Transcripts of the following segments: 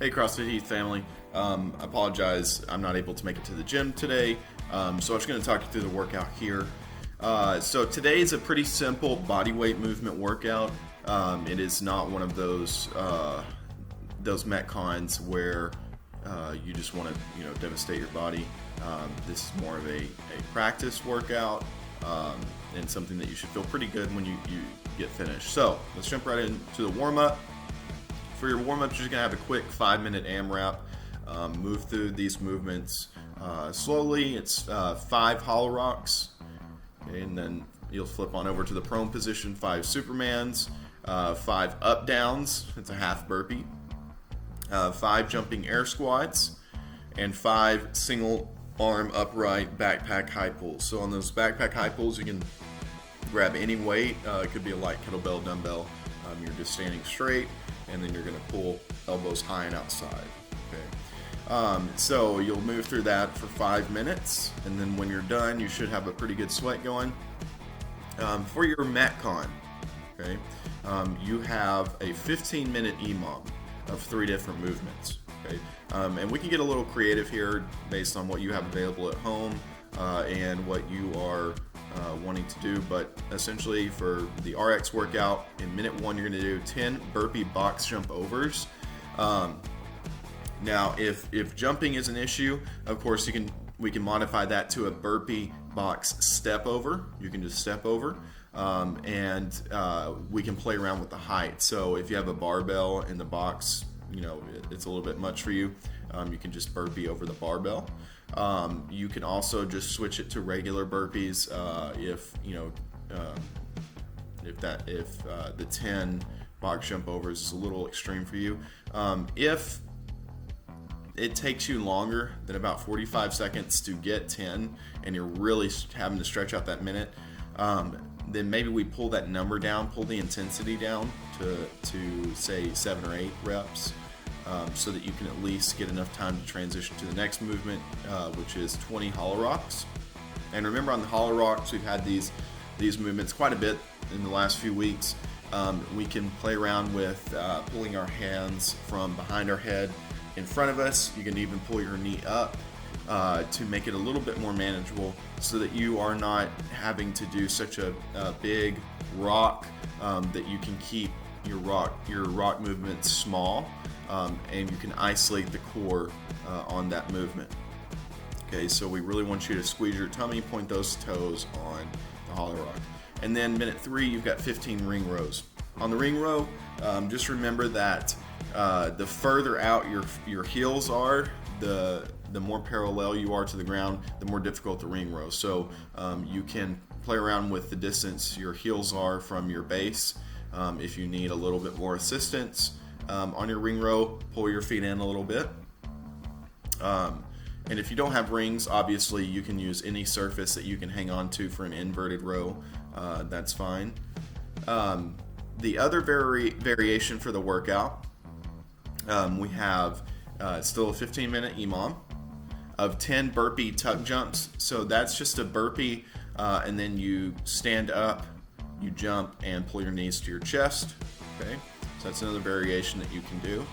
Hey CrossFit Heath family, I apologize I'm not able to make it to the gym today, so I'm just going to talk you through the workout here. So today is a pretty simple body weight movement workout. It is not one of those Metcons where you just want to devastate your body. This is more of a practice workout and something that you should feel pretty good when you get finished. So let's jump right into the warm-up. For your warm-up, you're just going to have a quick 5-minute AMRAP. Move through these movements slowly. It's 5 hollow rocks. Okay, and then you'll flip on over to the prone position, 5 Supermans, 5 up downs, it's a half burpee, 5 jumping air squats, and 5 single arm upright backpack high pulls. So on those backpack high pulls, you can grab any weight. It could be a light kettlebell, dumbbell. You're just standing straight, and then you're going to pull elbows high and outside. Okay. So you'll move through that for 5 minutes, and then when you're done, you should have a pretty good sweat going. For your Metcon, okay, you have a 15-minute EMOM of 3 different movements. Okay, and we can get a little creative here based on what you have available at home and what you are wanting to do, but essentially for the RX workout, in minute 1 you're going to do 10 burpee box jump overs. Now if jumping is an issue, of course we can modify that to a burpee box step over. You can just step over, and we can play around with the height. So if you have a barbell in the box, it's a little bit much for you, you can just burpee over the barbell. You can also just switch it to regular burpees if the 10 box jump overs is a little extreme for you. If it takes you longer than about 45 seconds to get 10 and you're really having to stretch out that minute, then maybe we pull that number down, pull the intensity down to say 7 or 8 reps. So that you can at least get enough time to transition to the next movement, which is 20 hollow rocks. And remember, on the hollow rocks, we've had these movements quite a bit in the last few weeks. We can play around with pulling our hands from behind our head in front of us. You can even pull your knee up to make it a little bit more manageable, so that you are not having to do such a big rock, that you can keep your rock movements small. And you can isolate the core on that movement. Okay, so we really want you to squeeze your tummy, point those toes on the hollow rock. And then minute 3, you've got 15 ring rows. On the ring row, just remember that the further out your heels are, the more parallel you are to the ground, the more difficult the ring row. So you can play around with the distance your heels are from your base. If you need a little bit more assistance, on your ring row, pull your feet in a little bit. And if you don't have rings, obviously you can use any surface that you can hang on to for an inverted row. That's fine. The other variation for the workout, we have still a 15-minute EMOM of 10 burpee tuck jumps. So that's just a burpee, and then you stand up, you jump, and pull your knees to your chest. Okay. So that's another variation that you can do.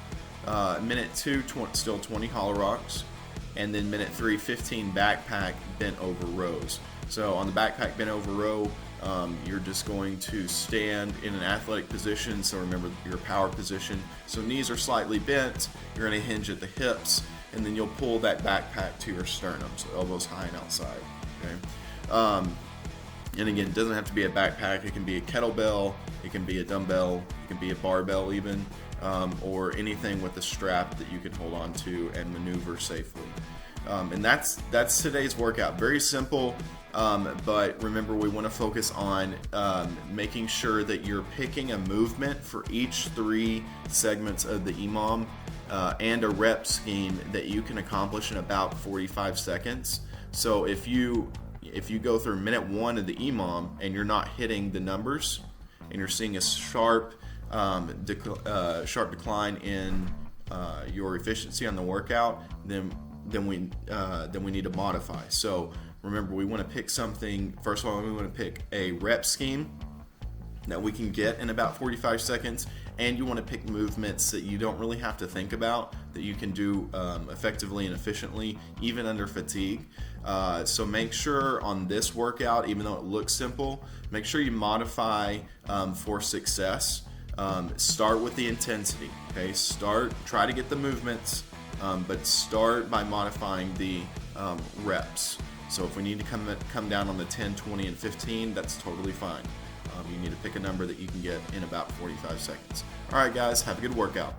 Minute 2, still 20 hollow rocks. And then minute 3, 15 backpack bent over rows. So on the backpack bent over row, you're just going to stand in an athletic position. So remember your power position. So knees are slightly bent. You're going to hinge at the hips. And then you'll pull that backpack to your sternum. So elbows high and outside. Okay. And again, it doesn't have to be a backpack. It can be a kettlebell, it can be a dumbbell, it can be a barbell even, or anything with a strap that you can hold on to and maneuver safely. And that's today's workout. Very simple, but remember, we want to focus on making sure that you're picking a movement for each 3 segments of the EMOM and a rep scheme that you can accomplish in about 45 seconds. So if you go through minute 1 of the EMOM and you're not hitting the numbers and you're seeing a sharp decline in your efficiency on the workout, then we need to modify. So remember, we want to pick something. First of all, we want to pick a rep scheme that we can get in about 45 seconds, and you want to pick movements that you don't really have to think about, that you can do effectively and efficiently, even under fatigue. So make sure on this workout, even though it looks simple, make sure you modify for success. Start with the intensity, okay? Try to get the movements, but start by modifying the reps. So if we need to come down on the 10, 20, and 15, that's totally fine. You need to pick a number that you can get in about 45 seconds. All right, guys, have a good workout.